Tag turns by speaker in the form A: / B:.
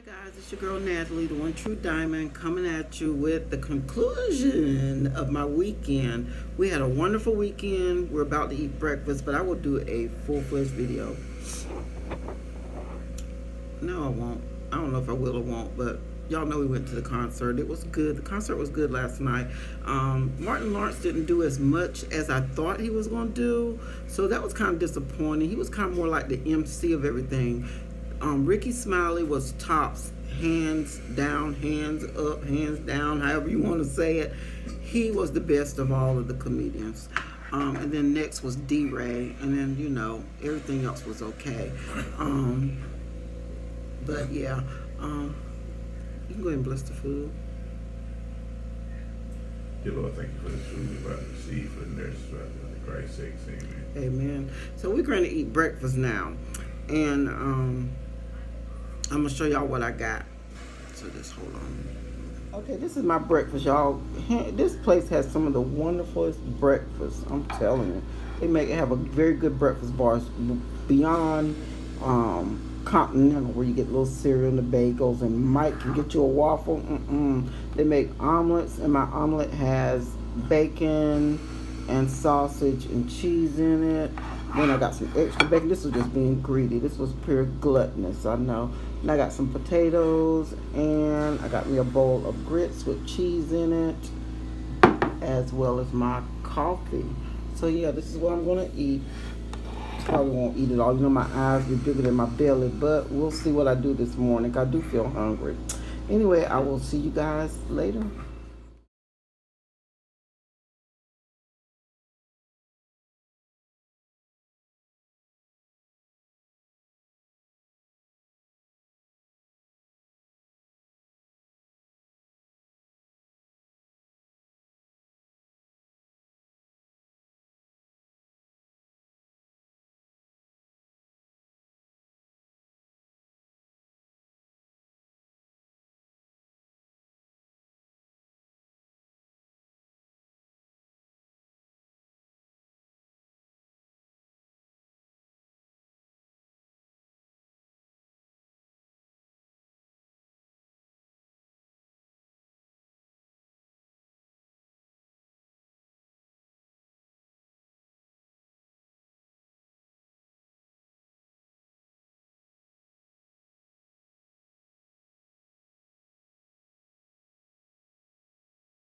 A: Guys, it's your girl Natalie, the one true diamond, coming at you with the conclusion of my weekend. We had a wonderful weekend. We're about to eat breakfast, but I will do a full-fledged video. No, I won't. I don't know if I will or won't, but y'all know we went to the concert. It was good. The concert was good last night. Martin Lawrence didn't do as much as I thought he was going to do, so that was kind of disappointing. He was kind of more like the MC of everything. Ricky Smiley was tops, hands down, hands up, hands down, however you want to say it. He was the best of all of the comedians. And then next was D-Ray, and then, you know, everything else was okay. But yeah, you can go ahead and bless the food.
B: Dear Lord, thank you for this food we're about to receive for the nurses, for Christ's sake, amen.
A: Amen. So we're going to eat breakfast now. And I'm going to show y'all what I got. So just hold on. Okay, this is my breakfast, y'all. This place has some of the wonderfulest breakfast. I'm telling you. They have a very good breakfast bar beyond continental, where you get little cereal and the bagels, and Mike can get you a waffle. They make omelets, and my omelet has bacon and sausage and cheese in it. Then I got some extra bacon. This was just being greedy. This was pure gluttonous, I know. And I got some potatoes, and I got me a bowl of grits with cheese in it, as well as my coffee. So yeah, this is what I'm gonna eat. Probably won't eat it all. You know, my eyes be bigger than my belly, but we'll see what I do this morning. I do feel hungry. Anyway, I will see you guys later.